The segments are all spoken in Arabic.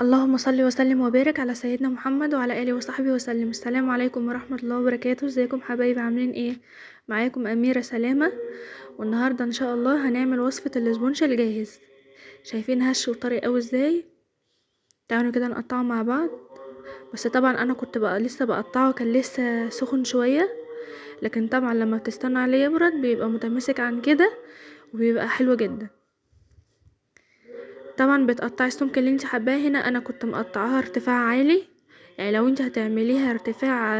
اللهم صل وسلم وبارك على سيدنا محمد وعلى اله وصحبه وسلم. السلام عليكم ورحمه الله وبركاته. ازيكم حبايبي؟ عاملين ايه؟ معاكم اميره سلامه، والنهارده ان شاء الله هنعمل وصفه الاسبونش الجاهز. شايفين هش وطري قوي ازاي؟ تعالوا كده نقطعه مع بعض. بس طبعا انا كنت بقى لسه بقطعه، كان لسه سخن شويه، لكن طبعا لما بتستنى عليه يبرد بيبقى متماسك عن كده وبيبقى حلو جدا. طبعا بتقطعي السمك اللي انت حباه. هنا انا كنت مقطعاها ارتفاع عالي، يعني لو انت هتعمليها ارتفاع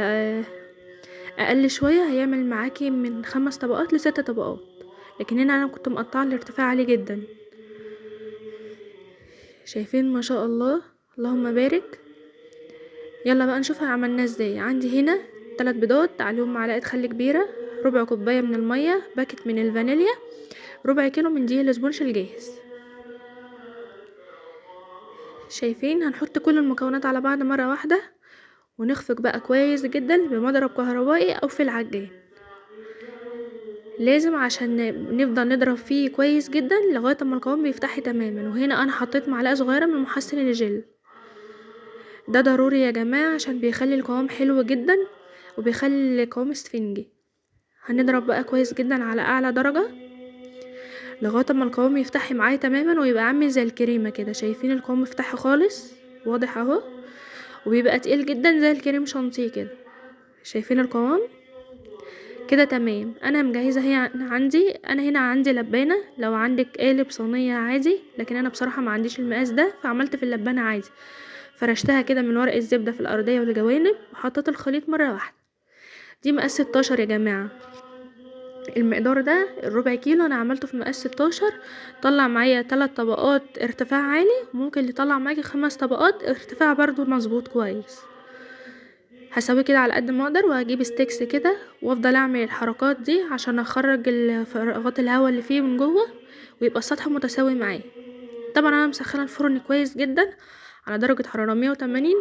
اقل شويه هيعمل معاكي من 5 طبقات ل6 طبقات، لكن هنا انا كنت مقطعه الارتفاع عالي جدا. شايفين ما شاء الله، اللهم بارك. يلا بقى نشوفها عملناها ازاي. عندي هنا 3 بيضات، عليهم معلقه خل كبيره، ربع كوبايه من الميه، باكت من الفانيليا، ربع كيلو من دقيق الاسبونش الجاهز. شايفين؟ هنحط كل المكونات على بعض مره واحده ونخفق بقى كويس جدا بمضرب كهربائي او في العجان. لازم عشان نفضل نضرب فيه كويس جدا لغايه اما القوام بيفتح تماما. وهنا انا حطيت معلقه صغيره من محسن الجل، ده ضروري يا جماعه عشان بيخلي القوام حلو جدا وبيخلي القوام اسفنجي. هنضرب بقى كويس جدا على اعلى درجه لغايه اما القوام يفتح معايا تماما ويبقى عامل زي الكريمه كده. شايفين القوام مفتح خالص؟ واضح اهو، وبيبقى تقيل جدا زي الكريم شانتيه كده. شايفين القوام كده؟ تمام. انا مجهزه هي عندي، انا هنا عندي لبانه، لو عندك قالب صينيه عادي، لكن انا بصراحه ما عنديش المقاس ده فعملت في اللبانه عادي. فرشتها كده من ورق الزبده في الارضيه والجوانب وحطيت الخليط مره واحده. دي مقاس 16 يا جماعه. المقدار ده الربع كيلو انا عملته في مقاس 16. طلع معايا 3 طبقات ارتفاع عالي، وممكن يطلع معاكي 5 طبقات ارتفاع برضو مظبوط كويس. هسويه كده على قد ما اقدر، وهجيب ستيكس كده وافضل اعمل الحركات دي عشان اخرج فراغات الهواء اللي فيه من جوه ويبقى السطح متساوي معايا. طبعا انا مسخنه الفرن كويس جدا على درجه حراره 180.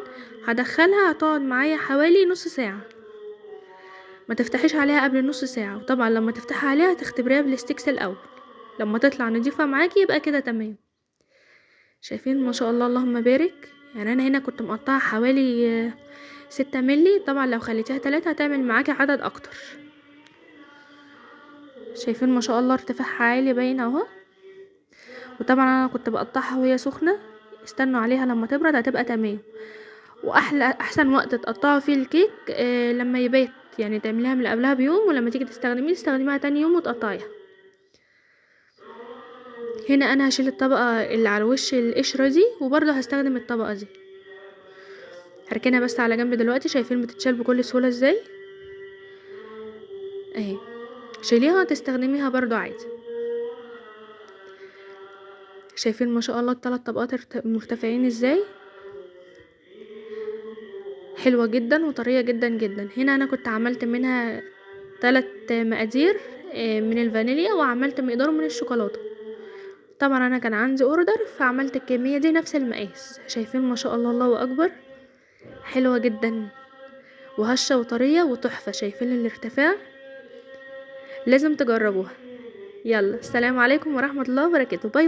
هدخلها هتقعد معايا حوالي نص ساعه. ما تفتحيش عليها قبل نص ساعه، وطبعا لما تفتحي عليها تختبريها بالستيكس الاول. لما تطلع نضيفه معاكي يبقى كده تمام. شايفين ما شاء الله، اللهم بارك. يعني انا هنا كنت مقطعه حوالي 6 ملي، طبعا لو خليتيها 3 هتعمل معاكي عدد اكتر. شايفين ما شاء الله ارتفاعها عالي باين اهو. وطبعا انا كنت بقطعها وهي سخنه، استنوا عليها لما تبرد هتبقى تمام. واحلى احسن وقت تقطعوا فيه الكيك لما يبات، يعني تعمليها من قبلها بيوم، ولما تيجي تستخدميها تاني يوم وتقطعيها. هنا انا هشيل الطبقه اللي على وش القشره دي، وبرضه هستخدم الطبقه دي. هركنها بس على جنب دلوقتي. شايفين بتتشال بكل سهوله ازاي اهي. شيليها وتستخدميها برضو عادي. شايفين ما شاء الله ال3 طبقات مرتفعين ازاي؟ حلوة جدا وطرية جدا جدا. هنا انا كنت عملت منها 3 مقادير من الفانيليا، وعملت مقدار من الشوكولاتة. طبعا انا كان عندي اوردر فعملت الكمية دي نفس المقاس. شايفين ما شاء الله، الله اكبر، حلوة جدا وهشة وطرية وتحفة. شايفين الارتفاع؟ لازم تجربوها. يلا، السلام عليكم ورحمة الله وبركاته. باي باي.